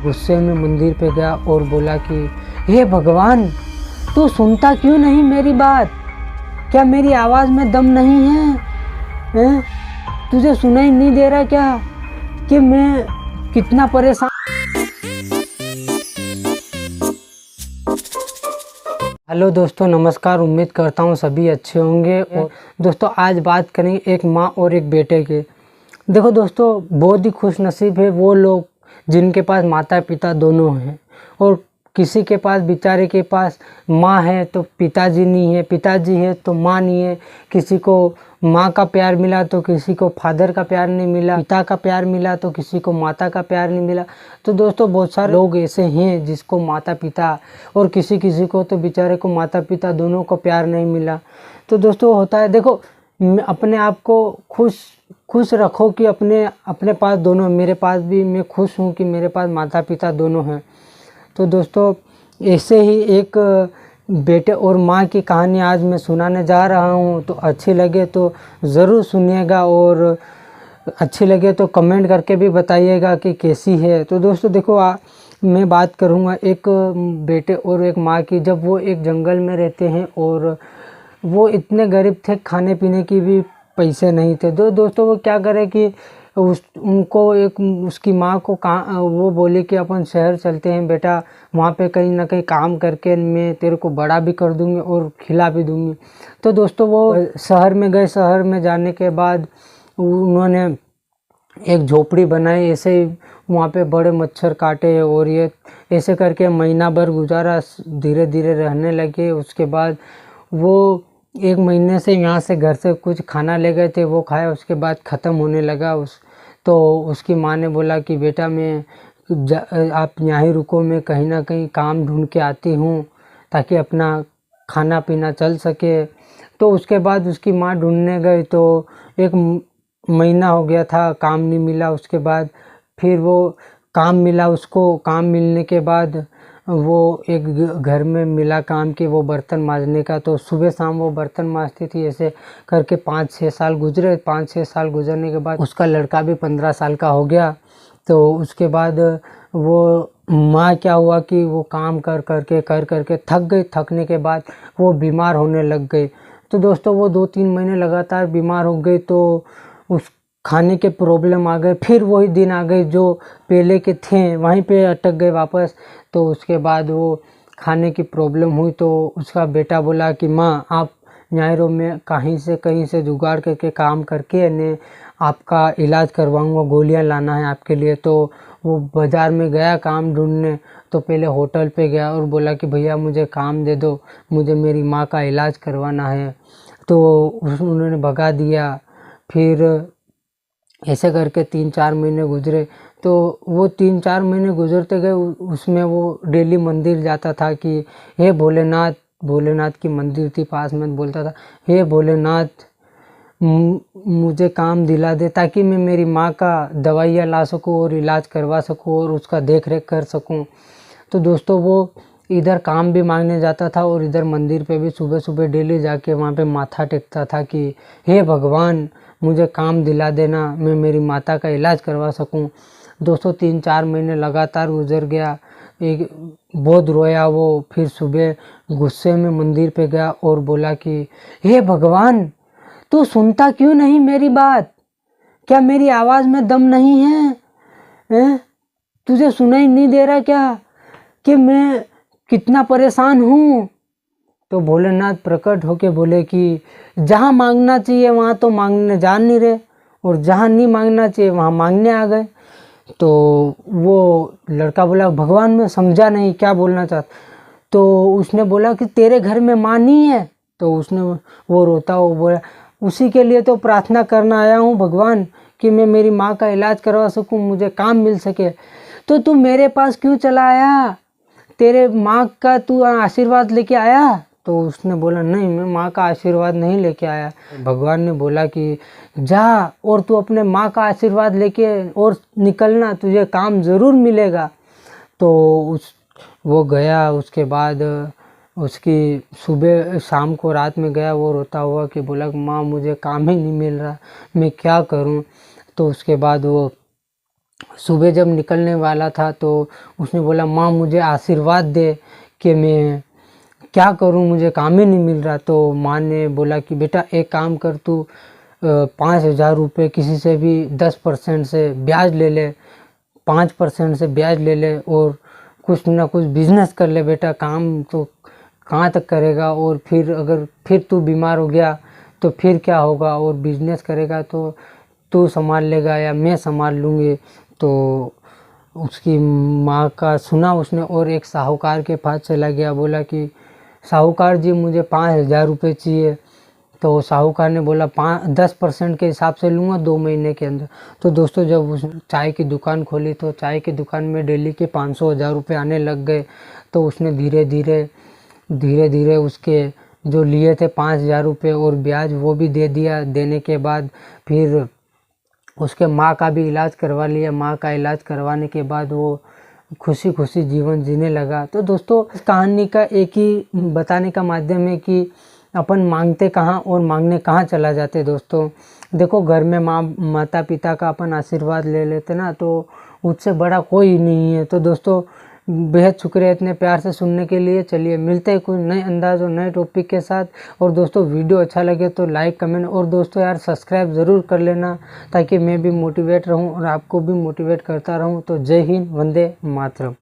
गुस्से में मंदिर पे गया और बोला कि हे भगवान, तू सुनता क्यों नहीं मेरी बात? क्या मेरी आवाज़ में दम नहीं है? हैं? तुझे सुनाई नहीं दे रहा क्या कि मैं कितना परेशान। हेलो दोस्तों, नमस्कार। उम्मीद करता हूँ सभी अच्छे होंगे। और दोस्तों, आज बात करेंगे एक माँ और एक बेटे की। देखो दोस्तों, बहुत ही खुश नसीब है वो लोग जिनके पास माता पिता दोनों हैं, और किसी के पास, बेचारे के पास माँ है तो पिताजी नहीं है, पिताजी है तो माँ नहीं है। किसी को माँ का प्यार मिला तो किसी को फादर का प्यार नहीं मिला, पिता का प्यार मिला तो किसी को माता का प्यार नहीं मिला। तो दोस्तों, बहुत सारे लोग ऐसे हैं जिसको माता पिता, और किसी किसी को तो बेचारे को माता पिता दोनों को प्यार नहीं मिला। तो दोस्तों, होता है। देखो, अपने आप को खुश रखो कि अपने पास दोनों, मेरे पास भी, मैं खुश हूँ कि मेरे पास माता पिता दोनों हैं। तो दोस्तों, ऐसे ही एक बेटे और माँ की कहानी आज मैं सुनाने जा रहा हूँ। तो अच्छी लगे तो ज़रूर सुनिएगा, और अच्छी लगे तो कमेंट करके भी बताइएगा कि कैसी है। तो दोस्तों देखो, मैं बात करूँगा एक बेटे और एक माँ की। जब वो एक जंगल में रहते हैं और वो इतने गरीब थे, खाने पीने की भी पैसे नहीं थे। दोस्तों, वो क्या करे कि उनको उसकी माँ को वो बोले कि अपन शहर चलते हैं बेटा, वहाँ पे कहीं ना कहीं काम करके मैं तेरे को बड़ा भी कर दूँगी और खिला भी दूँगी। तो दोस्तों, वो शहर में गए। शहर में जाने के बाद उन्होंने एक झोपड़ी बनाई। ऐसे ही वहाँ पे बड़े मच्छर काटे, और ये ऐसे करके महीना भर गुजारा, धीरे धीरे रहने लगे। उसके बाद वो एक महीने से यहाँ से घर से कुछ खाना ले गए थे, वो खाया। उसके बाद ख़त्म होने लगा। तो उसकी माँ ने बोला कि बेटा, आप यहाँ ही रुको, मैं कहीं ना कहीं काम ढूंढ के आती हूँ ताकि अपना खाना पीना चल सके। तो उसके बाद उसकी माँ ढूंढने गई, तो एक महीना हो गया था, काम नहीं मिला। उसके बाद फिर वो काम मिला उसको। काम मिलने के बाद वो एक घर में मिला काम कि वो बर्तन मांजने का। तो सुबह शाम वो बर्तन मांजती थी। ऐसे करके 5-6 साल गुजरे। 5-6 साल गुजरने के बाद उसका लड़का भी 15 साल का हो गया। तो उसके बाद वो माँ क्या हुआ कि वो काम कर करके थक गई। थकने के बाद वो बीमार होने लग गई। तो दोस्तों, वो 2-3 महीने लगातार बीमार हो गई। तो उस खाने के प्रॉब्लम आ गए। फिर वही दिन आ गए जो पहले के थे, वहीं पे अटक गए वापस। तो उसके बाद वो खाने की प्रॉब्लम हुई। तो उसका बेटा बोला कि माँ, आप यहाँ रहो, मैं कहीं से जुगाड़ करके काम करके ने आपका इलाज करवाऊँगा, गोलियाँ लाना है आपके लिए। तो वो बाज़ार में गया काम ढूंढने। तो पहले होटल पे गया और बोला कि भैया मुझे काम दे दो, मुझे मेरी माँ का इलाज करवाना है। तो उन्होंने भगा दिया। फिर ऐसे करके 3-4 महीने गुजरे। तो वो 3-4 महीने गुजरते गए, उसमें वो डेली मंदिर जाता था कि हे भोलेनाथ, भोलेनाथ की मंदिर थी पास में, बोलता था हे भोलेनाथ, मुझे काम दिला दे ताकि मैं मेरी माँ का दवाइयाँ ला सकूँ और इलाज करवा सकूँ और उसका देख रेख कर सकूँ। तो दोस्तों, वो इधर काम भी मांगने जाता था और इधर मंदिर पे भी सुबह सुबह डेली जाके वहाँ पे माथा टेकता था कि हे भगवान, मुझे काम दिला देना, मैं मेरी माता का इलाज करवा सकूं। दोस्तों, 3-4 महीने लगातार गुजर गया। एक बहुत रोया वो। फिर सुबह गुस्से में मंदिर पे गया और बोला कि हे भगवान, तू सुनता क्यों नहीं मेरी बात? क्या मेरी आवाज़ में दम नहीं है? हैं? तुझे सुनाई नहीं दे रहा क्या कि मैं कितना परेशान हूँ? तो भोलेनाथ प्रकट होके बोले कि जहाँ मांगना चाहिए वहाँ तो मांगने जा नहीं रहे, और जहाँ नहीं मांगना चाहिए वहाँ मांगने आ गए। तो वो लड़का बोला, भगवान मैं समझा नहीं, क्या बोलना चाहता? तो उसने बोला कि तेरे घर में माँ नहीं है। तो उसने, वो रोता हुआ बोला, उसी के लिए तो प्रार्थना करना आया हूँ भगवान, कि मैं मेरी माँ का इलाज करवा सकूँ, मुझे काम मिल सके। तो तू मेरे पास क्यों चला आया? तेरे माँ का तू आशीर्वाद लेके आया? तो उसने बोला, नहीं, मैं माँ का आशीर्वाद नहीं लेके आया। भगवान ने बोला कि जा और तू अपने माँ का आशीर्वाद लेके और निकलना, तुझे काम ज़रूर मिलेगा। तो वो गया। उसके बाद उसकी सुबह शाम को रात में गया वो रोता हुआ कि बोला, माँ मुझे काम ही नहीं मिल रहा, मैं क्या करूँ? तो उसके बाद वो सुबह जब निकलने वाला था तो उसने बोला माँ मुझे आशीर्वाद दे कि मैं क्या करूं, मुझे काम ही नहीं मिल रहा। तो माँ ने बोला कि बेटा एक काम कर, तू 5,000 रुपये किसी से भी 10% से ब्याज ले ले, 5% से ब्याज ले ले और कुछ ना कुछ बिजनेस कर ले बेटा। काम तो कहाँ तक करेगा, और फिर अगर फिर तू बीमार हो गया तो फिर क्या होगा, और बिजनेस करेगा तो तू संभाल लेगा या मैं संभाल लूँगी। तो उसकी माँ का सुना उसने और एक साहूकार के पास चला गया। बोला कि साहूकार जी मुझे 5,000 रुपये चाहिए। तो साहूकार ने बोला 10% के हिसाब से लूँगा 2 महीने के अंदर। तो दोस्तों जब उस चाय की दुकान खोली तो चाय की दुकान में डेली के 500,000 रुपये आने लग गए। तो उसने धीरे धीरे उसके जो लिए थे 5,000 रुपये और ब्याज वो भी दे दिया। देने के बाद फिर उसके माँ का भी इलाज करवा लिया। माँ का इलाज करवाने के बाद वो खुशी खुशी जीवन जीने लगा। तो दोस्तों इस कहानी का एक ही बताने का माध्यम है कि अपन मांगते कहाँ और मांगने कहाँ चला जाते। दोस्तों देखो घर में माता पिता का अपन आशीर्वाद ले लेते ना, तो उससे बड़ा कोई नहीं है। तो दोस्तों बेहद शुक्रिया इतने प्यार से सुनने के लिए। चलिए मिलते हैं कुछ नए अंदाज और नए टॉपिक के साथ। और दोस्तों वीडियो अच्छा लगे तो लाइक कमेंट और दोस्तों यार सब्सक्राइब ज़रूर कर लेना, ताकि मैं भी मोटिवेट रहूं और आपको भी मोटिवेट करता रहूं। तो जय हिंद, वंदे मातरम।